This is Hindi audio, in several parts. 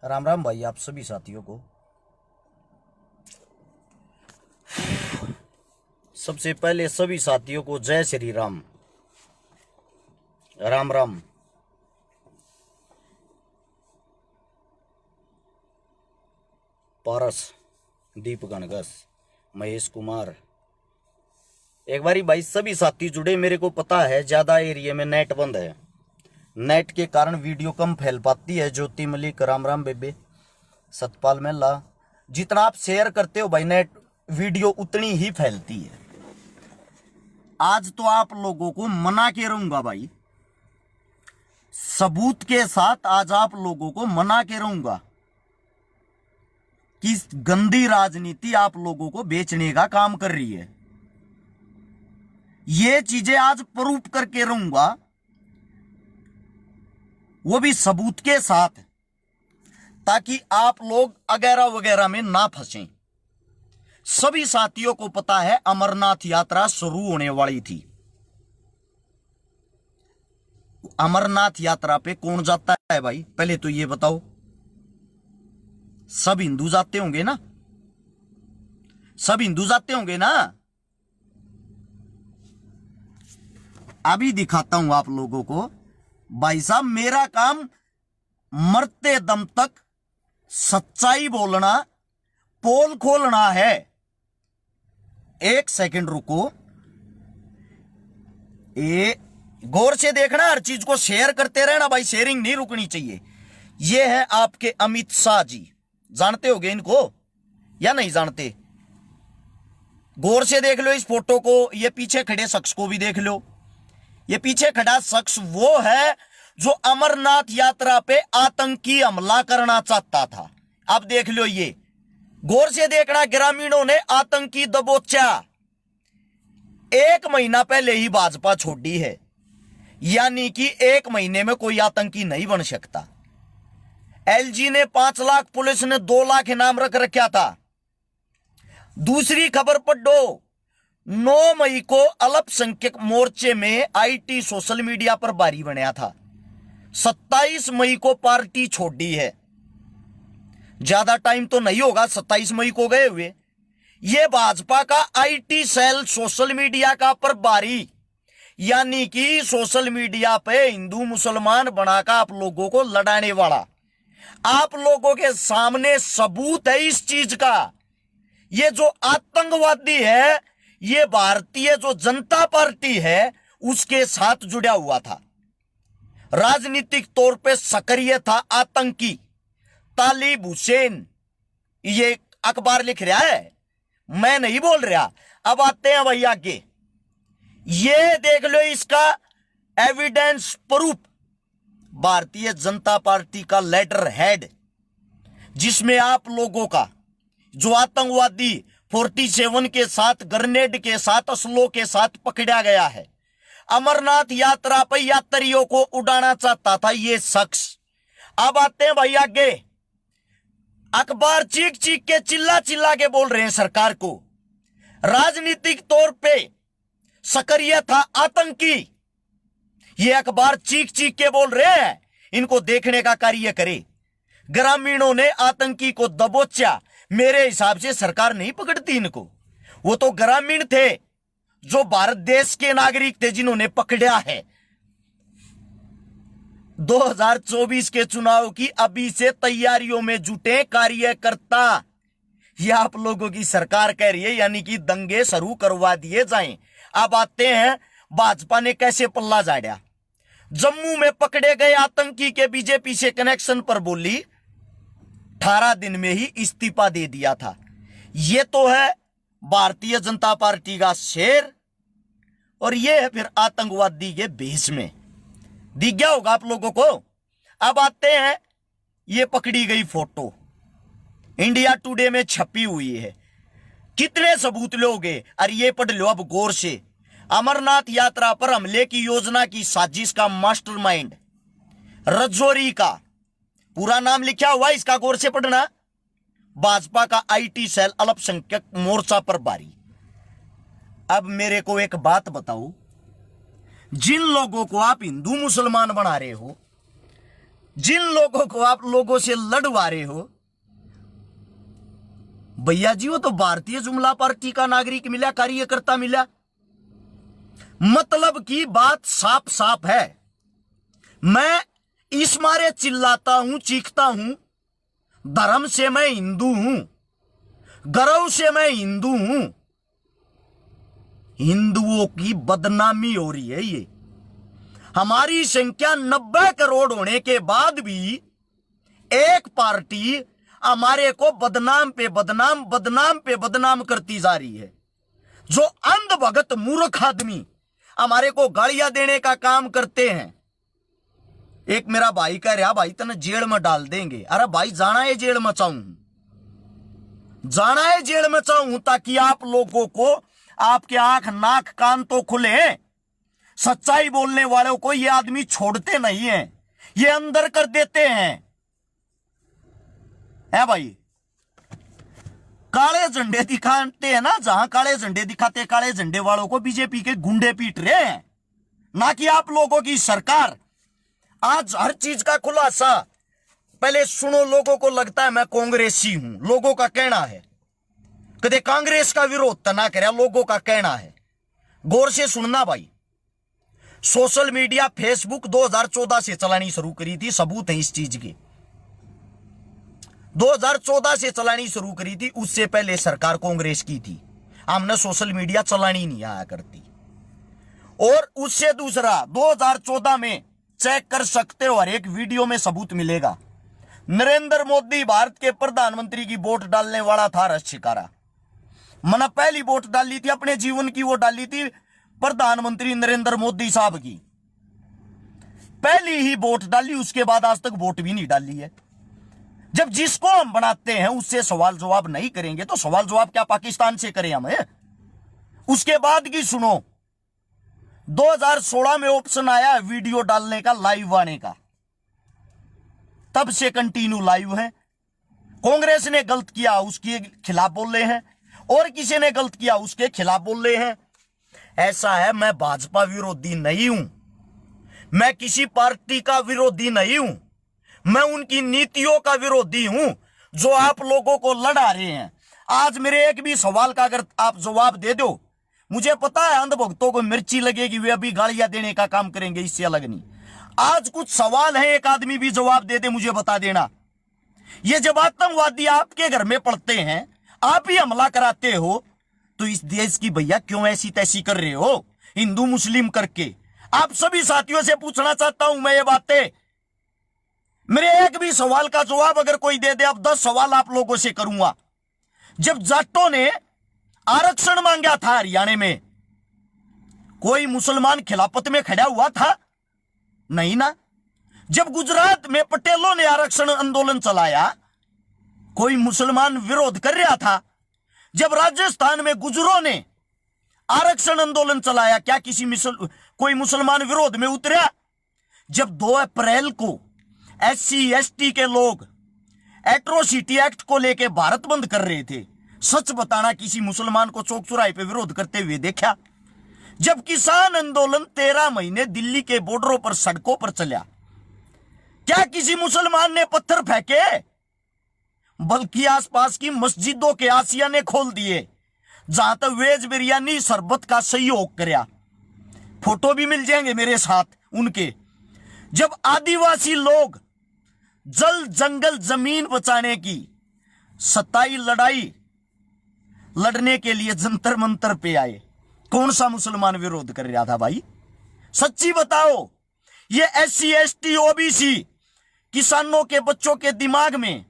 राम राम भाई आप सभी साथियों को। सबसे पहले सभी साथियों को जय श्री राम। राम राम। पारस, दीप गणगस, महेश कुमार। एक बारी भाई सभी साथी जुड़े। मेरे को पता है ज्यादा एरिया में नेट बंद है, नेट के कारण वीडियो कम फैल पाती है। ज्योति मलिक, राम राम बेबे, सतपाल मेला, जितना आप शेयर करते हो भाई नेट वीडियो उतनी ही फैलती है। आज तो आप लोगों को मना के रहूंगा भाई, सबूत के साथ आज आप लोगों को मना के रहूंगा कि गंदी राजनीति आप लोगों को बेचने का काम कर रही है। ये चीजें आज प्रूफ करके रहूंगा, वो भी सबूत के साथ, ताकि आप लोग वगैरह वगैरह में ना फंसें। सभी साथियों को पता है अमरनाथ यात्रा शुरू होने वाली थी। अमरनाथ यात्रा पे कौन जाता है भाई, पहले तो ये बताओ। सब हिंदू जाते होंगे ना, सब हिंदू जाते होंगे ना। अभी दिखाता हूं आप लोगों को भाई साहब, मेरा काम मरते दम तक सच्चाई बोलना, पोल खोलना है। एक सेकंड रुको, गौर से देखना, हर चीज को शेयर करते रहना भाई, शेयरिंग नहीं रुकनी चाहिए। ये है आपके अमित शाह जी, जानते होगे इनको या नहीं जानते? गौर से देख लो इस फोटो को, ये पीछे खड़े शख्स को भी देख लो। ये पीछे खड़ा शख्स वो है जो अमरनाथ यात्रा पे आतंकी हमला करना चाहता था। अब देख लो, ये गौर से देखना, ग्रामीणों ने आतंकी दबोचा। 1 महीना पहले ही भाजपा छोड़ी है, यानी कि 1 महीने में कोई आतंकी नहीं बन सकता। एलजी ने 5 लाख, पुलिस ने 2 लाख इनाम रख रखा था। दूसरी खबर पढ़ो, 9 मई को अल्पसंख्यक मोर्चे में आईटी सोशल मीडिया पर भारी बनया था। 27 मई को पार्टी छोड़ी है। ज्यादा टाइम तो नहीं होगा 27 मई को गए हुए। यह भाजपा का आईटी सेल सोशल मीडिया का प्रभारी, यानी कि सोशल मीडिया पे हिंदू मुसलमान बनाकर आप लोगों को लड़ाने वाला। आप लोगों के सामने सबूत है इस चीज का। ये जो आतंकवादी है, ये भारतीय जो जनता पार्टी है उसके साथ जुड़ा हुआ था, राजनीतिक तौर पे सक्रिय था, आतंकी। तालिब हुसैन, ये अखबार लिख रहा है, मैं नहीं बोल रहा। अब आते हैं भाई आगे, ये देख लो इसका evidence proof. Bharatiya Janata party का लेटर हेड, जिसमें आप लोगों का जो आतंकवादी 47 के साथ, ग्रेनेड के साथ, असलों के साथ पकड़ा गया है, अमरनाथ यात्रा पर यात्रियों को उड़ाना चाहता था ये शख्स। अब आते हैं भाई आगे, अखबार चीख चीख के, चिल्ला चिल्ला के बोल रहे हैं सरकार को, राजनीतिक तौर पे सक्रिय था, आतंकी। ये अखबार चीख चीख के बोल रहे हैं, इनको देखने का कार्य करे। ग्रामीणों ने आतंकी को दबोचा। मेरे हिसाब से सरकार नहीं पकड़ती इनको, वो तो ग्रामीण थे जो भारत देश के नागरिक थे जिन्होंने पकड़ा है। 2024 के चुनाव की अभी से तैयारियों में जुटे कार्यकर्ता, ये आप लोगों की सरकार कह रही है, यानी कि दंगे शुरू करवा दिए जाएं। अब आते हैं भाजपा ने कैसे पल्ला झाड़ा। जम्मू में पकड़े गए आतंकी के बीजेपी से कनेक्शन पर बोली 18 दिन में ही इस्तीफा दे दिया था। यह तो है भारतीय जनता पार्टी का शेर, और यह है फिर आतंकवादी के भेष में। दिख गया होगा आप लोगों को। अब आते हैं, यह पकड़ी गई फोटो इंडिया टुडे में छपी हुई है। कितने सबूत लोगे? अरे ये पढ़ लो अब गौर से। अमरनाथ यात्रा पर हमले की योजना की साजिश का मास्टरमाइंड रजौरी का पूरा नाम लिखा हुआ, इसका गौर से पढ़ना। भाजपा का आईटी सेल अल्पसंख्यक मोर्चा प्रभारी। अब मेरे को एक बात बताओ, जिन लोगों को आप हिंदू मुसलमान बना रहे हो, जिन लोगों को आप लोगों से लड़वा रहे हो, भैया जी वो तो भारतीय जुमला पार्टी का नागरिक मिला, कार्यकर्ता मिला। मतलब की बात साफ साफ है। मैं इस मारे चिल्लाता हूं, चीखता हूं, धर्म से मैं हिंदू हूं, गर्व से मैं हिंदू हूं। हिंदुओं की बदनामी हो रही है। ये हमारी संख्या 90 करोड़ होने के बाद भी एक पार्टी हमारे को बदनाम पे बदनाम, बदनाम पे बदनाम करती जा रही है। जो अंध भगत मूर्ख आदमी हमारे को गालियां देने का काम करते हैं। एक मेरा भाई कह रहा, भाई तने जेल में डाल देंगे। अरे भाई जाना है जेल में चाहूं, जाना है जेल में चाहूं, ताकि आप लोगों को आपके आंख नाक कान तो खुले। सच्चाई बोलने वालों को ये आदमी छोड़ते नहीं है, ये अंदर कर देते हैं। है भाई, काले झंडे दिखाते हैं ना, जहां काले झंडे दिखाते, काले झंडे वालों को बीजेपी के गुंडे पीट रहे हैं, ना कि आप लोगों की सरकार। आज हर चीज का खुलासा पहले सुनो। लोगों को लगता है मैं कांग्रेसी हूं, लोगों का कहना है। कदे कांग्रेस का विरोध तो ना करे, लोगों का कहना है। गौर से सुनना भाई। सोशल मीडिया फेसबुक 2014 से चलानी शुरू करी थी, सबूत है इस चीज के। 2014 से चलानी शुरू करी थी, उससे पहले सरकार कांग्रेस की थी, हमने सोशल मीडिया चलानी नहीं आया करती। और उससे दूसरा 2014 में चेक कर सकते हो, हर एक वीडियो में सबूत मिलेगा। नरेंद्र मोदी भारत के प्रधानमंत्री की वोट डालने वाला था रस शिकारा। मैंने पहली वोट डाली थी अपने जीवन की, वो डाली थी प्रधानमंत्री नरेंद्र मोदी साहब की। पहली ही वोट डाली, उसके बाद आज तक वोट भी नहीं डाली है। जब जिसको हम बनाते हैं उससे सवाल जवाब नहीं करेंगे तो सवाल जवाब क्या पाकिस्तान से करें हमें? उसके बाद की सुनो, 2016 में ऑप्शन आया वीडियो डालने का, लाइव आने का, तब से कंटिन्यू लाइव है। कांग्रेस ने गलत किया उसके खिलाफ बोल रहे हैं, और किसी ने गलत किया उसके खिलाफ बोल रहे हैं। ऐसा है, मैं भाजपा विरोधी नहीं हूं, मैं किसी पार्टी का विरोधी नहीं हूं, मैं उनकी नीतियों का विरोधी हूं जो आप लोगों को लड़ा रहे हैं। आज मेरे एक भी सवाल का अगर आप जवाब दे दो, मुझे पता है अंधभक्तों को मिर्ची लगेगी, वे अभी गालियां देने का काम करेंगे, इससे अलग नहीं। आज कुछ सवाल है, एक आदमी भी जवाब दे दे, मुझे बता देना। ये जब आतंकवादी आपके घर में पड़ते हैं, आप ही हमला कराते हो, तो इस देश की भैया क्यों ऐसी तैसी कर रहे हो हिंदू मुस्लिम करके? आप सभी साथियों से पूछना चाहता हूं मैं ये बातें। मेरे एक भी सवाल का जवाब अगर कोई दे दे, अब 10 सवाल आप लोगों से करूंगा। जब जाटों ने आरक्षण मांगा था हरियाणा में, कोई मुसलमान खिलाफत में खड़ा हुआ था? नहीं ना। जब गुजरात में पटेलों ने आरक्षण आंदोलन चलाया, कोई मुसलमान विरोध कर रहा था? जब राजस्थान में गुजरों ने आरक्षण आंदोलन चलाया, क्या कोई मुसलमान विरोध में उतरा? जब 2 अप्रैल को SC ST के लोग एट्रोसिटी एक्ट को लेकर भारत बंद कर रहे थे, सच बताना किसी मुसलमान को चौक चौराहे पे विरोध करते हुए देखा? जब किसान आंदोलन 13 महीने दिल्ली के बॉर्डरों पर सड़कों पर चला, क्या किसी मुसलमान ने पत्थर फेंके? बल्कि आसपास की मस्जिदों के आसियाने खोल दिए, जहां तक वेज बिरयानी शरबत का सहयोग करया। फोटो भी मिल जाएंगे मेरे साथ उनके। जब आदिवासी लोग जल जंगल जमीन बचाने की सताई लड़ाई लड़ने के लिए जंतर मंतर पे आए, कौन सा मुसलमान विरोध कर रहा था भाई? सच्ची बताओ। ये SC ST OBC किसानों के बच्चों के दिमाग में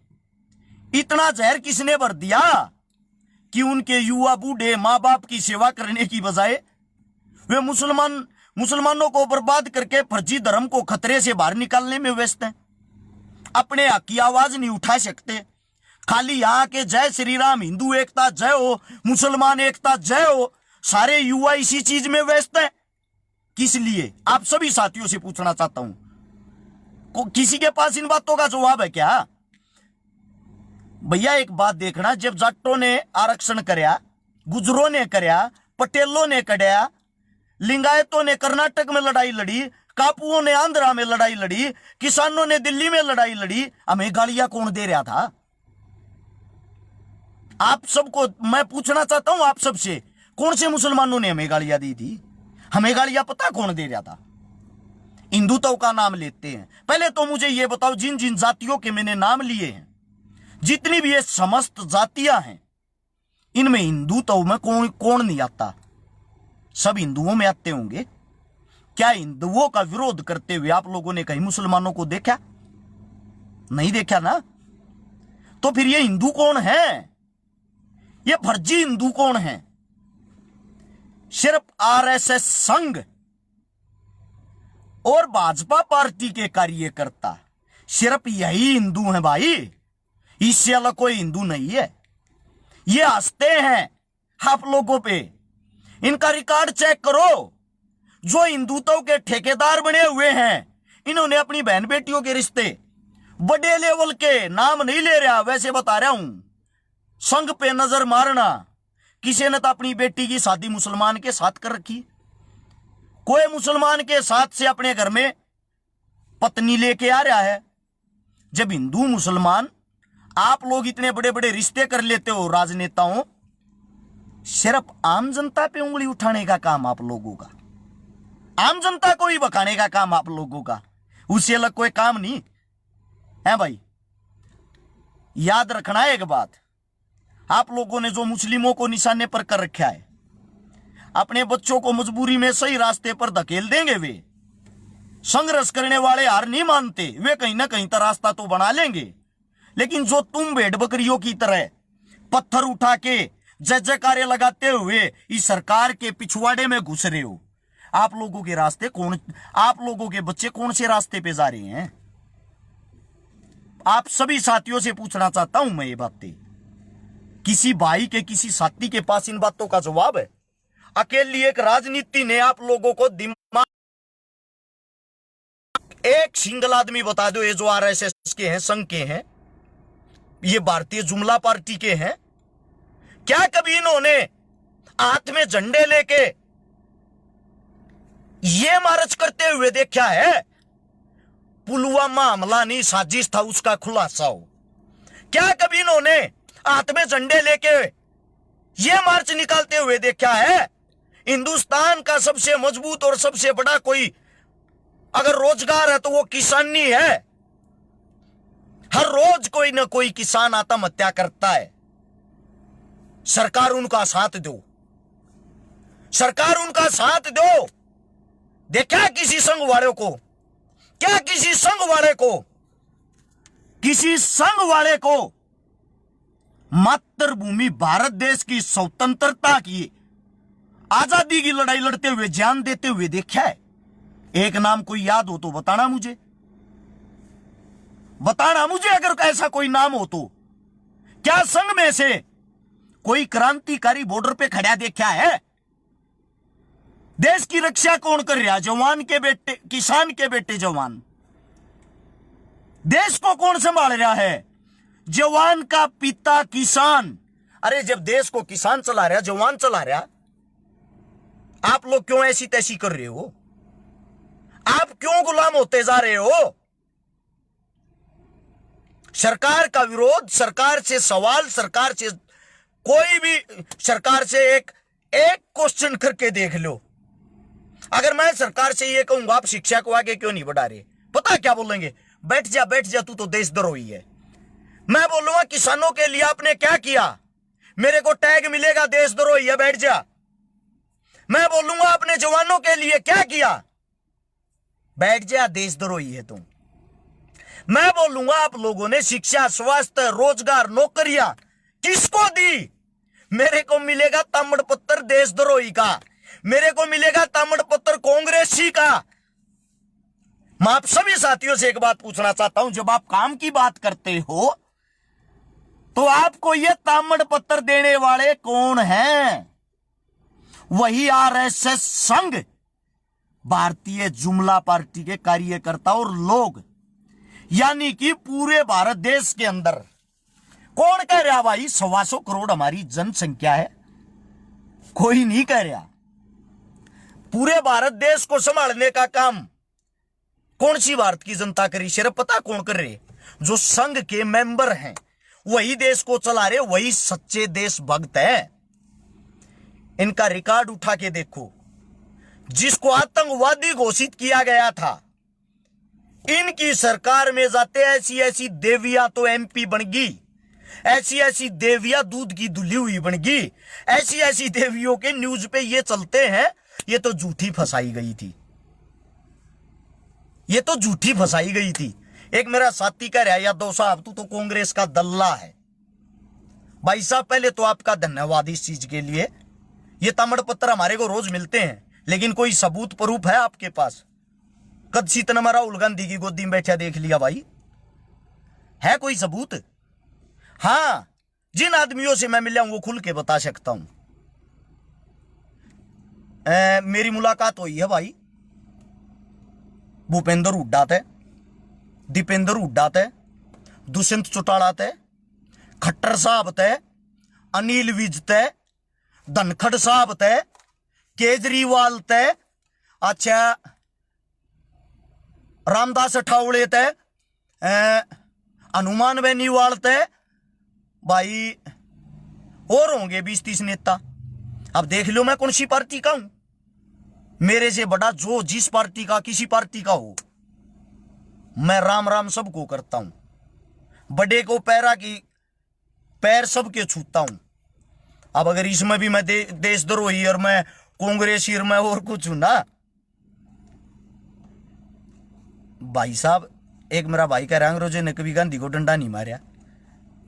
इतना जहर किसने भर दिया कि उनके युवा बूढ़े मां बाप की सेवा करने की बजाय वे मुसलमानों को बर्बाद करके फर्जी धर्म को खतरे से बाहर निकालने में व्यस्त हैं। अपने हक की आवाज नहीं उठा सकते, खाली यहां के जय श्री राम, हिंदू एकता जय हो, मुसलमान एकता जय हो, सारे युवा इसी चीज में व्यस्त हैं। किस लिए? आप सभी साथियों से पूछना चाहता हूं, किसी के पास इन बातों का जवाब है क्या? भैया एक बात देखना, जब जाटों ने आरक्षण करया, गुजरों ने करया, पटेलों ने करया, लिंगायतों ने कर्नाटक में लड़ाई लड़ी, कापुओं ने आंध्रा में लड़ाई लड़ी, किसानों ने दिल्ली में लड़ाई लड़ी, हमें गालियां कौन दे रहा था? आप सबको मैं पूछना चाहता हूं, आप सबसे, कौन से मुसलमानों ने हमें गालियां दी थी? हमें गालियां पता कौन दे रहा था? हिंदुत्व का नाम लेते हैं। पहले तो मुझे यह बताओ, जिन जिन जातियों के मैंने नाम लिए हैं, जितनी भी ये समस्त जातियां हैं, इनमें हिंदुत्व में कौन कौन नहीं आता? सब हिंदुओं में आते होंगे। क्या हिंदुओं का विरोध करते हुए आप लोगों ने कहीं मुसलमानों को देखा? नहीं देखा ना? तो फिर ये हिंदू कौन है? ये फर्जी हिंदू कौन है? सिर्फ आरएसएस संघ और भाजपा पार्टी के कार्यकर्ता, सिर्फ यही हिंदू हैं भाई, इससे अलग कोई हिंदू नहीं है। ये हंसते हैं आप लोगों पे। इनका रिकॉर्ड चेक करो। जो हिंदुत्व के ठेकेदार बने हुए हैं, इन्होंने अपनी बहन बेटियों के रिश्ते बड़े लेवल के, नाम नहीं ले रहा, वैसे बता रहा हूं, संघ पे नजर मारना। किसी ने तो अपनी बेटी की शादी मुसलमान के साथ कर रखी। कोई मुसलमान के साथ से अपने घर में पत्नी लेके आ रहा है। जब हिंदू मुसलमान आप लोग इतने बड़े बड़े रिश्ते कर लेते हो राजनेताओं, सिर्फ आम जनता पे उंगली उठाने का काम आप लोगों का, आम जनता को ही बकाने का काम आप लोगों का, उससे अलग कोई काम नहीं है भाई। याद रखना एक बात, आप लोगों ने जो मुस्लिमों को निशाने पर कर रखा है, अपने बच्चों को मजबूरी में सही रास्ते पर धकेल देंगे। वे संघर्ष करने वाले हार नहीं मानते, वे कहीं ना कहीं तो रास्ता तो बना लेंगे। लेकिन जो तुम भेड़ बकरियों की तरह पत्थर उठा के जय जयकारे लगाते हुए इस सरकार के पिछवाड़े में घुस रहे हो, आप लोगों के रास्ते कौन, आप लोगों के बच्चे कौन से रास्ते पे जा रहे हैं? आप सभी साथियों से पूछना चाहता हूं मैं ये बातें। किसी भाई के, किसी साथी के पास इन बातों का जवाब है? अकेली एक राजनीति ने आप लोगों को दिमाग, एक सिंगल आदमी बता दो, ये जो आरएसएस के हैं, संघ के हैं, ये भारतीय जुमला पार्टी के हैं, क्या कभी इन्होंने हाथ में झंडे लेके ये मार्च करते हुए देखा है? पुलवामा हमला नहीं, साजिश था, उसका खुलासा हो। क्या कभी इन्होंने हाथ में झंडे लेके ये मार्च निकालते हुए देखा है? हिंदुस्तान का सबसे मजबूत और सबसे बड़ा कोई अगर रोजगार है तो वो किसानी है। हर रोज कोई ना कोई किसान आत्महत्या करता है। सरकार उनका साथ दो, सरकार उनका साथ दो। देखा किसी संघ वाले को? क्या किसी संघ वाले को, किसी संघ वाले को मातृभूमि भारत देश की स्वतंत्रता की, आजादी की लड़ाई लड़ते हुए, जान देते हुए देखा है? एक नाम कोई याद हो तो बताना मुझे, बताना मुझे अगर ऐसा कोई नाम हो तो। क्या संघ में से कोई क्रांतिकारी बॉर्डर पे खड़ा देखा है? देश की रक्षा कौन कर रहा? जवान के बेटे, किसान के बेटे जवान। देश को कौन संभाल रहा है? जवान का पिता किसान। अरे जब देश को किसान चला रहा, जवान चला रहा, आप लोग क्यों ऐसी तैसी कर रहे हो? आप क्यों गुलाम होते जा रहे हो? सरकार का विरोध, सरकार से सवाल, सरकार से कोई भी, सरकार से एक क्वेश्चन करके देख लो। अगर मैं सरकार से ये कहूंगा आप शिक्षा को आगे क्यों नहीं बढ़ा रहे, पता क्या बोलेंगे? बैठ जा बैठ जा, तू तो देशद्रोही है। मैं बोलूंगा किसानों के लिए आपने क्या किया? मेरे को टैग मिलेगा देशद्रोही है, बैठ जा। मैं बोलूंगा आपने जवानों के लिए क्या किया? बैठ जा, देशद्रोही है तुम। मैं बोलूंगा आप लोगों ने शिक्षा, स्वास्थ्य, रोजगार, नौकरियां किसको दी? मेरे को मिलेगा ताम्र पत्र देशद्रोही का, मेरे को मिलेगा ताम्र पत्र कांग्रेसी का। मैं आप सभी साथियों से एक बात पूछना चाहता हूं, जब आप काम की बात करते हो तो आपको यह ताम्र पत्र देने वाले कौन हैं? वही आरएसएस संघ, भारतीय जुमला पार्टी के कार्यकर्ता और लोग, यानी कि पूरे भारत देश के अंदर। कौन कह रहा भाई 125 करोड़ हमारी जनसंख्या है? कोई नहीं कह रहा। पूरे भारत देश को संभालने का काम कौन सी भारत की जनता करी? सिर्फ पता कौन कर रहे? जो संघ के मेंबर हैं वही देश को चला रहे, वही सच्चे देशभक्त है। इनका रिकॉर्ड उठा के देखो। जिसको आतंकवादी घोषित किया गया था, इनकी सरकार में जाते ऐसी ऐसी देवियां तो एमपी बन गई, ऐसी ऐसी देवियां दूध की धुली हुई बन गई, ऐसी ऐसी देवियों के न्यूज पे ये चलते हैं, ये तो झूठी फंसाई गई थी, ये तो झूठी फंसाई गई थी। एक मेरा साथी कह रहा है, यादव साहब तू तो कांग्रेस का दल्ला है। भाई साहब पहले तो आपका धन्यवाद इस चीज के लिए। ये तामड़ पत्र हमारे को रोज मिलते हैं, लेकिन कोई सबूत प्रूफ है आपके पास? कद सीतन हमारा राहुल गांधी की गोदी में बैठा देख लिया भाई, है कोई सबूत? हां, जिन आदमियों से मैं मिला हूं वो खुल के बता सकता हूं। मेरी मुलाकात हुई है भाई भूपेंद्र हुड्डा थे, दीपेंद्र हुड्डा थे, दुष्यंत चौटाला थे, खट्टर साहब थे, अनिल विज थे, धनखड़ साहब थे, केजरीवाल थे, अच्छा रामदास अठावले थे, हनुमान बेनीवाल थे भाई, और होंगे 20-30 नेता। अब देख लो मैं कौन सी पार्टी का हूं। मेरे से बड़ा जो जिस पार्टी का किसी पार्टी का हो, मैं राम राम सबको करता हूं। बड़े को पैर सबके छूता हूं। अब अगर इसमें भी मैं देशद्रोही और मैं कांग्रेसी और मैं और कुछ हूं ना भाई साहब। एक मेरा भाई कह रहा अंग्रेजों ने कभी गांधी को डंडा नहीं मारा।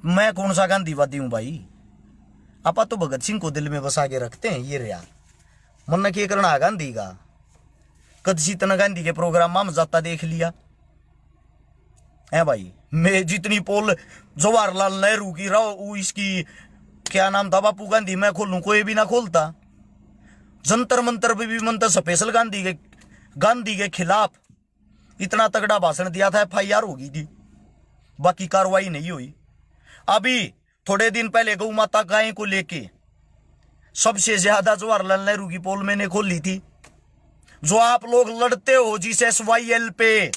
मैं कौन सा गांधीवादी हूं भाई? आपा तो भगत सिंह को दिल में बसा के रखते हैं। ये रहा मन के करना गांधी का। कद सीतना गांधी के प्रोग्राम में जाता देख लिया है भाई। मैं जितनी पोल जवाहरलाल नेहरू की रहो, इसकी क्या नाम था बापू गांधी, मैं खोलूं कोई भी ना खोलता। जंतर मंतर पे भी मंत्र स्पेशल गांधी के खिलाफ इतना तगड़ा भाषण दिया था, FIR होगी थी, बाकी कार्रवाई नहीं हुई। अभी थोड़े दिन पहले गौ माता गाय को लेके सबसे ज्यादा जवाहरलाल नेहरू की पोल मैंने खोली थी। जो आप लोग लड़ते हो जिस SYL पे,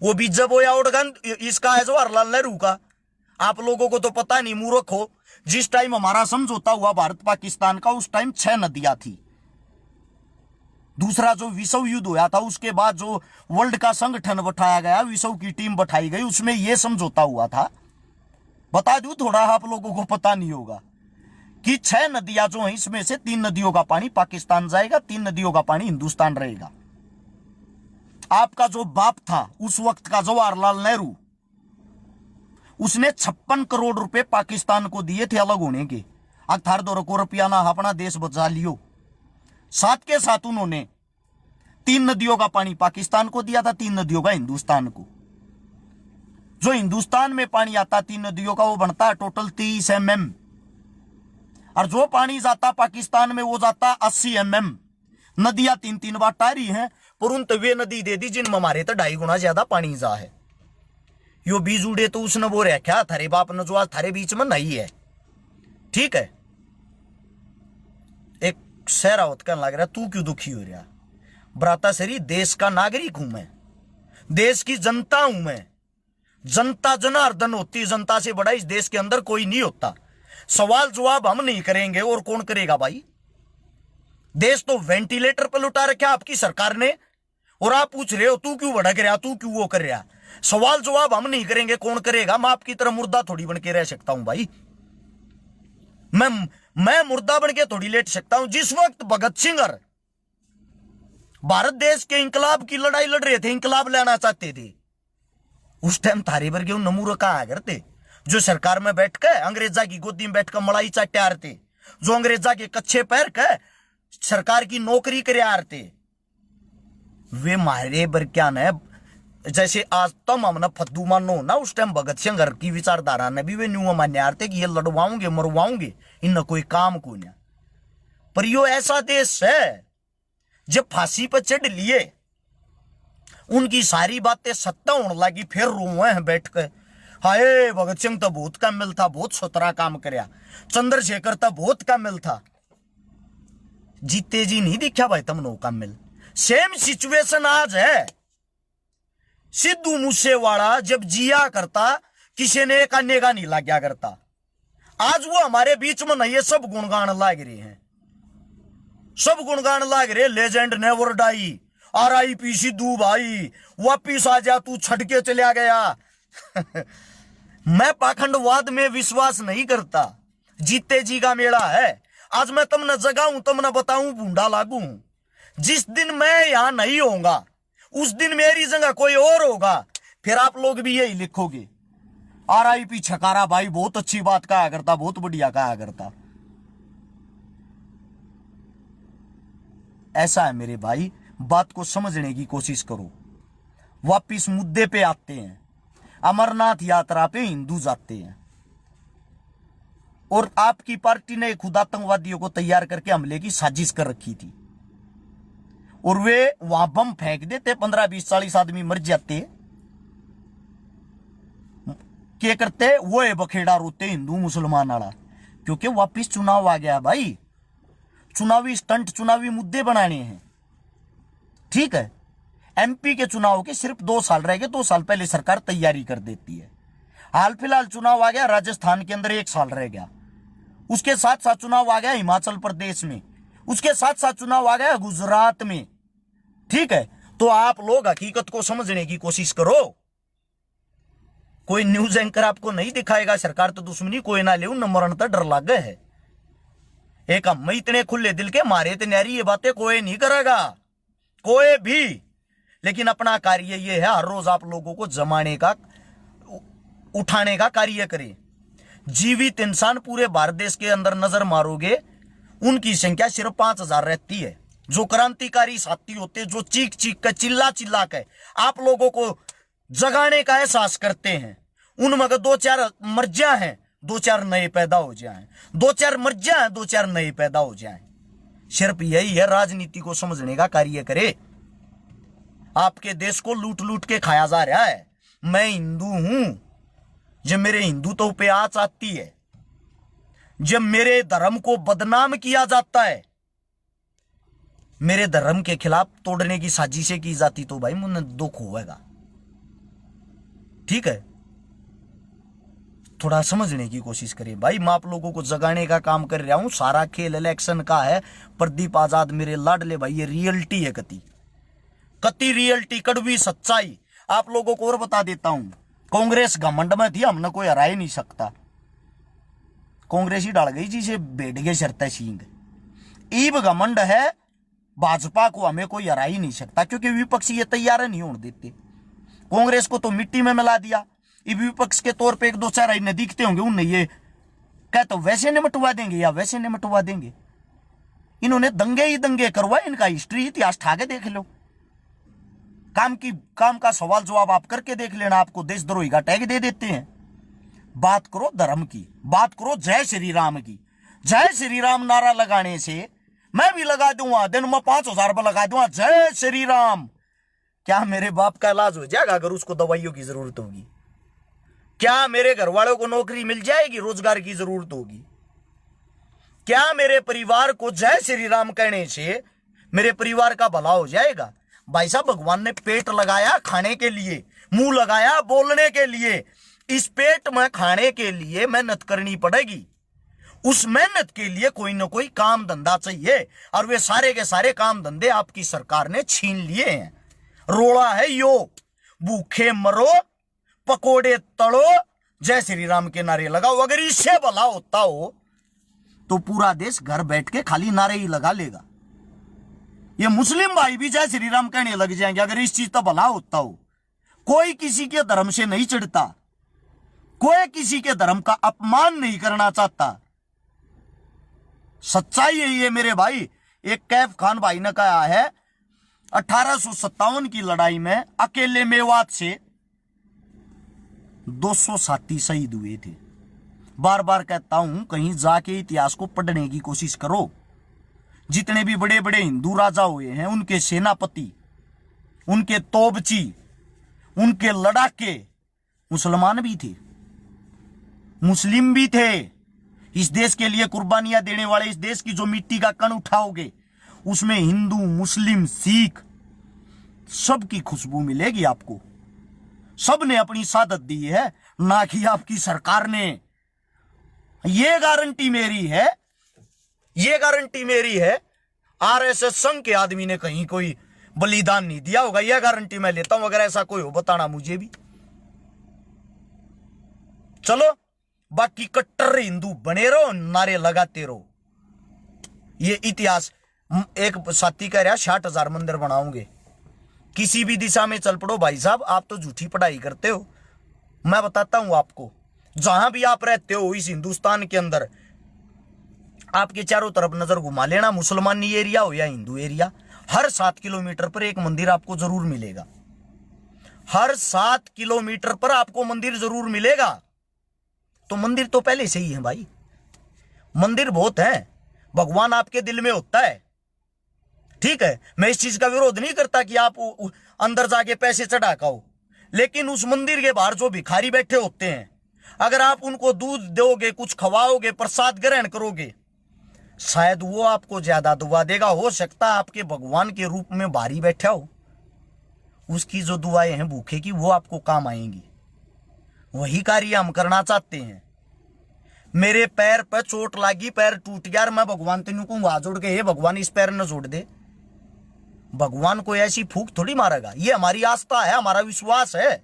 वो भी जब होया और इसका है जवाहरलाल नेहरू का। आप लोगों को तो पता नहीं, मूर्ख हो। जिस टाइम हमारा समझौता हुआ भारत पाकिस्तान का, उस टाइम 6 नदियां थी। दूसरा जो विश्व युद्ध हुआ था उसके बाद जो वर्ल्ड का संगठन बैठाया गया, विश्व की टीम बैठाई गई, उसमें यह समझौता हुआ था। बता दूं, थोड़ा आप लोगों को पता नहीं होगा कि 6 नदियां जो हैं, इसमें से 3 नदियों का पानी पाकिस्तान जाएगा, 3 नदियों का पानी हिंदुस्तान रहेगा। आपका जो बाप था उस वक्त का जवाहरलाल नेहरू, उसने 56 करोड़ रुपए पाकिस्तान को दिए थे अलग होने के। अठार 2 रुपया ना अपना देश बचा लियो। साथ के साथ उन्होंने 3 नदियों का पानी पाकिस्तान को दिया था, 3 नदियों का हिंदुस्तान को। जो हिंदुस्तान में पानी आता 3 नदियों का, वो बनता है टोटल 30 mm, और जो पानी जाता पाकिस्तान में वो जाता 80 mm। नदियां 3-3 बार टारी हैं, परंतु वे नदी दे दी जिनमें हमारे तो 2.5 गुना ज्यादा पानी जा है। यो बीज उड़े तो उसने वो रहा क्या, थारे बाप ने जो आज थारे बीच में नहीं है। ठीक है, एक सहरावत कहने लग रहा, तू क्यों दुखी हो रहा? ब्राता सरी, देश का नागरिक हूं मैं, देश की जनता हूं मैं। जनता जनार्दन होती, जनता से बड़ा इस देश के अंदर कोई नहीं होता। सवाल जवाब हम नहीं करेंगे और कौन करेगा भाई? देश तो वेंटिलेटर पर लुटा रखा आपकी सरकार ने, और आप पूछ रहे हो तू क्यों भड़क रहा, तू क्यों वो कर रहा? सवाल जवाब हम नहीं करेंगे, कौन करेगा? मैं आपकी तरह मुर्दा थोड़ी बन के रह सकता हूं भाई। मैं मुर्दा बन के थोड़ी लेट सकता हूं। जिस वक्त भगत सिंह भारत देश के इंकलाब की लड़ाई लड़ रहे थे, इंकलाब लाना चाहते थे, उस टाइम थारे भर के नमूर कहां करते? जो सरकार में बैठकर अंग्रेजा की गोदी में बैठकर मलाई चाटे थे, जो अंग्रेजा के कच्चे पैर के सरकार की नौकरी करे थे, वे मारे बर क्या न। जैसे आज तुम हमने फद्दू मानो ना, उस टाइम भगत सिंह की विचारधारा ने भी वे न्यू मान्य थे कि ये लड़वाओगे मरवाओगे, इन कोई काम को नहीं। पर यो ऐसा देश है जब फांसी पर चढ़ लिए, उनकी सारी बातें सत्ता होने लगी, फिर रोए हैं बैठ कर, हाय भगत सिंह तो बहुत कामिल था, बहुत सतरा काम करया, चंद्रशेखर तो बहुत कामिल था। जीते जी नहीं दिखा भाई तुम नो कामिल। सेम सिचुएशन आज है। सिद्धू मूसेवाला जब जिया करता किसी ने एक अन्य का नहीं लाग्या करता। आज वो हमारे बीच में नहीं है, सब गुणगान लाग रहे हैं, सब गुणगान लाग रहे। Legend never die, RIP Sidhu भाई, वापिस आ जा, तू छट के चला गया। मैं पाखंडवाद में विश्वास नहीं करता, जीते जी का मेला है। आज मैं तुमने जगाऊं, तुमने बताऊं, बूंदा लागू। जिस दिन मैं यहां नहीं होऊंगा उस दिन मेरी जगह कोई और होगा, फिर आप लोग भी यही लिखोगे, RIP छकारा भाई बहुत अच्छी बात कहा करता, बहुत बढ़िया कहा करता। ऐसा है मेरे भाई, बात को समझने की कोशिश करो। वापिस मुद्दे पे आते हैं। अमरनाथ यात्रा पे हिंदू जाते हैं और आपकी पार्टी ने खुद आतंकवादियों को तैयार करके हमले की साजिश कर रखी थी और वे वहां बम फेंक देते, 15, 20, 40 आदमी मर जाते। क्या करते? वो है बखेड़ा रोते हिंदू मुसलमान वाला, क्योंकि वापिस चुनाव आ गया भाई। चुनावी स्टंट, चुनावी मुद्दे बनाने हैं, ठीक है। MP के चुनाव के सिर्फ 2 साल रह गए, 2 साल पहले सरकार तैयारी कर देती है। हाल फिलहाल चुनाव आ गया राजस्थान के अंदर, 1 साल रह गया। उसके साथ साथ चुनाव आ गया हिमाचल प्रदेश में, उसके साथ साथ चुनाव आ गया गुजरात में, ठीक है। तो आप लोग हकीकत को समझने की कोशिश करो। कोई न्यूज एंकर आपको नहीं दिखाएगा सरकार तो दुश्मनी कोई ना ले, न मरण तो डर लागे है। एक हम इतने खुले दिल के मारे तैयारी ये बातें कोई नहीं करेगा, कोई भी। लेकिन अपना कार्य ये है, हर रोज आप लोगों को जमाने का, उठाने का कार्य करें। जीवित इंसान पूरे भारत देश के अंदर नजर मारोगे, उनकी संख्या सिर्फ 5000 रहती है। जो क्रांतिकारी साथी होते, जो चीख चीख कर, चिल्ला चिल्ला कर आप लोगों को जगाने का एहसास करते हैं, उनमें अगर 2-4 मर्जियां हैं, 2-4 नए पैदा हो जाएं, 2-4 मर्जियां हैं, 2-4 नए पैदा हो जाएं। सिर्फ यही है, राजनीति को समझने का कार्य करे। आपके देश को लूट लूट के खाया जा रहा है। मैं हिंदू हूं, जब मेरे हिंदुत्व पे आंच आती है, जब मेरे धर्म को बदनाम किया जाता है, मेरे धर्म के खिलाफ तोड़ने की साजिशें की जाती, तो भाई मुझे दुख होगा, ठीक है। थोड़ा समझने की कोशिश करिए भाई। मैं आप लोगों को जगाने का काम कर रहा हूं। सारा खेल इलेक्शन का है। प्रदीप आजाद मेरे लाडले भाई, ये रियलिटी है, कति कति रियलिटी, कड़वी सच्चाई। आप लोगों को और बता देता हूं, कांग्रेस घमंड में थी, हमने कोई हरा ही नहीं सकता। कांग्रेस ही डाल गई जिसे बैठ गए शरते सिंह। ईब घमंड है भाजपा को, हमें कोई हरा ही नहीं सकता, क्योंकि विपक्ष ये तैयार नहीं होने देते। कांग्रेस को तो मिट्टी में मिला दिया। विपक्ष के तौर पे 1-2 चेहरे इन्हें दिखते होंगे, उन्हें ये क्या तो वैसे निमटवा देंगे या वैसे निमटवा देंगे। इन्होंने दंगे ही दंगे करवाए, इनका हिस्ट्री इतिहास ठाके देख लो। काम का सवाल जवाब आप करके देख लेना, आपको देशद्रोही का टैग दे देते हैं। बात करो धर्म की, बात करो जय श्री राम की। जय श्री राम नारा लगाने से मैं भी लगा दूंगा, दिन में 5000 रुपये लगा दूंगा, जय श्री राम। क्या मेरे बाप का इलाज हो जाएगा अगर उसको दवाइयों की जरूरत होगी? क्या मेरे घर वालों को नौकरी मिल जाएगी, रोजगार की जरूरत होगी? क्या मेरे परिवार को जय श्री राम कहने से मेरे परिवार का भला हो जाएगा? भाई साहब, भगवान ने पेट लगाया खाने के लिए, मुंह लगाया बोलने के लिए। इस पेट में खाने के लिए मेहनत करनी पड़ेगी। उस मेहनत के लिए कोई ना कोई काम धंधा चाहिए, और वे सारे के सारे काम धंधे आपकी सरकार ने छीन लिए हैं। रोड़ा है यो, भूखे मरो, पकोड़े तड़ो, जय श्री राम के नारे लगाओ। अगर इससे भला होता हो तो पूरा देश घर बैठ के खाली नारे ही लगा लेगा। ये मुस्लिम भाई भी जय श्री राम कहने लग जाएंगे अगर इस चीज का भला होता हो। कोई किसी के धर्म से नहीं चिढ़ता, कोई किसी के धर्म का अपमान नहीं करना चाहता। सच्चाई यही है मेरे भाई। एक कैफ खान भाई ने कहा है 1857 की लड़ाई में अकेले मेवात से 200 साथी शहीद हुए थे। बार बार कहता हूं, कहीं जाके इतिहास को पढ़ने की कोशिश करो। जितने भी बड़े बड़े हिंदू राजा हुए हैं, उनके सेनापति, उनके तोबची, उनके लड़ाके मुसलमान भी थे, मुस्लिम भी थे। इस देश के लिए कुर्बानियां देने वाले, इस देश की जो मिट्टी का कण उठाओगे उसमें हिंदू, मुस्लिम, सिख सबकी खुशबू मिलेगी आपको। सबने अपनी सादत दी है, ना कि आपकी सरकार ने। ये गारंटी मेरी है, ये गारंटी मेरी है। आरएसएस संघ के आदमी ने कहीं कोई बलिदान नहीं दिया होगा, यह गारंटी मैं लेता हूं। अगर ऐसा कोई हो बताना मुझे भी। चलो, बाकी कट्टर हिंदू बने रहो, नारे लगाते रहो। ये इतिहास, एक साथी कह रहा 60,000 मंदिर बनाओगे। किसी भी दिशा में चल पड़ो भाई साहब, आप तो झूठी पढ़ाई करते हो। मैं बताता हूं आपको, जहां भी आप रहते हो इस हिंदुस्तान के अंदर, आपके चारों तरफ नजर घुमा लेना, मुसलमानी एरिया हो या हिंदू एरिया, हर 7 किलोमीटर पर एक मंदिर आपको जरूर मिलेगा। हर 7 किलोमीटर पर आपको मंदिर जरूर मिलेगा। तो मंदिर तो पहले से ही है भाई, मंदिर बहुत है। भगवान आपके दिल में होता है, ठीक है। मैं इस चीज का विरोध नहीं करता कि आप अंदर जाके पैसे चढ़ा खाओ, लेकिन उस मंदिर के बाहर जो भिखारी बैठे होते हैं, अगर आप उनको दूध दोगे, कुछ खवाओगे, प्रसाद ग्रहण करोगे, शायद वो आपको ज्यादा दुआ देगा। हो सकता है आपके भगवान के रूप में बाहरी बैठा हो, उसकी जो दुआएं हैं भूखे की, वो आपको काम आएंगी। वही कार्य हम करना चाहते हैं। मेरे पैर पर चोट लगी, पैर टूट गया, मैं भगवान तेनू कहूंगा हाथ जोड़ के, हे भगवान इस पैर न जोड़ दे। भगवान को ऐसी फूंक थोड़ी मारेगा। ये हमारी आस्था है, हमारा विश्वास है।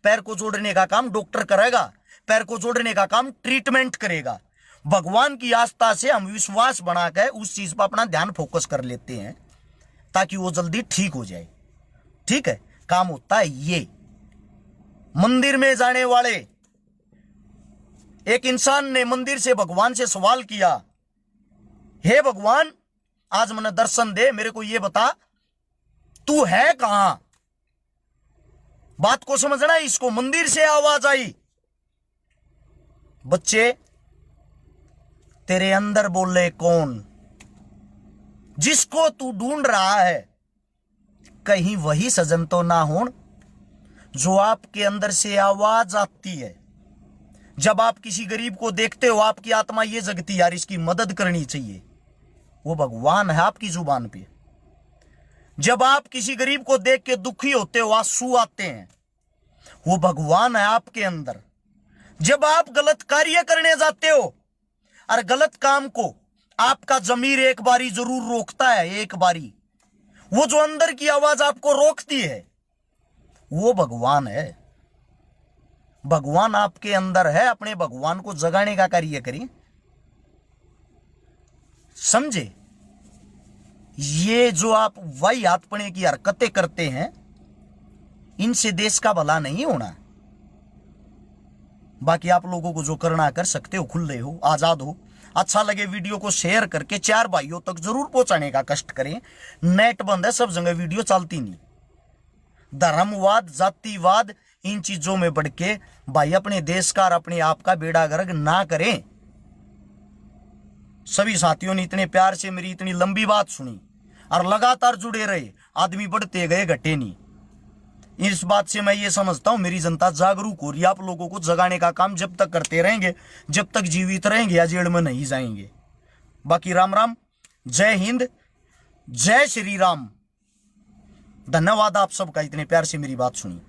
पैर को जोड़ने का काम डॉक्टर करेगा, पैर को जोड़ने का काम ट्रीटमेंट करेगा। भगवान की आस्था से हम विश्वास बनाकर उस चीज पर अपना ध्यान फोकस कर लेते हैं ताकि वो जल्दी ठीक हो जाए। ठीक है, काम होता है ये। मंदिर में जाने वाले एक इंसान ने मंदिर से भगवान से सवाल किया, हे भगवान आज मैंने दर्शन दे, मेरे को ये बता तू है कहां। बात को समझना, इसको मंदिर से आवाज आई, बच्चे तेरे अंदर बोले कौन, जिसको तू ढूंढ रहा है, कहीं वही सजन तो ना हो जो आपके अंदर से आवाज आती है। जब आप किसी गरीब को देखते हो, आपकी आत्मा ये जगती, यार इसकी मदद करनी चाहिए, वो भगवान है आपकी जुबान पे। जब आप किसी गरीब को देख के दुखी होते हो, आंसू आते हैं, वो भगवान है आपके अंदर। जब आप गलत कार्य करने जाते हो और गलत काम को आपका जमीर एक बारी जरूर रोकता है, एक बारी, वो जो अंदर की आवाज आपको रोकती है, वो भगवान है। भगवान आपके अंदर है, अपने भगवान को जगाने का कार्य करिए। समझे? ये जो आप वाहियातपने की हरकतें करते हैं, इनसे देश का भला नहीं होना। बाकी आप लोगों को जो करना कर सकते हो, खुले हो, आजाद हो। अच्छा लगे वीडियो को शेयर करके 4 भाइयों तक जरूर पहुंचाने का कष्ट करें। नेट बंद है, सब जगह वीडियो चलती नहीं। धर्मवाद, जातिवाद, इन चीजों में बढ़ के भाई अपने देश का और अपने आप का बेड़ा गर्क ना करें। सभी साथियों ने इतने प्यार से मेरी इतनी लंबी बात सुनी और लगातार जुड़े रहे, आदमी बढ़ते गए, घटे नहीं। इस बात से मैं ये समझता हूं मेरी जनता जागरूक हो रही है। आप लोगों को जगाने का काम जब तक करते रहेंगे, जब तक जीवित रहेंगे या जेल में नहीं जाएंगे। बाकी राम राम, जय हिंद, जय श्री राम। धन्यवाद आप सबका इतने प्यार से मेरी बात सुनी।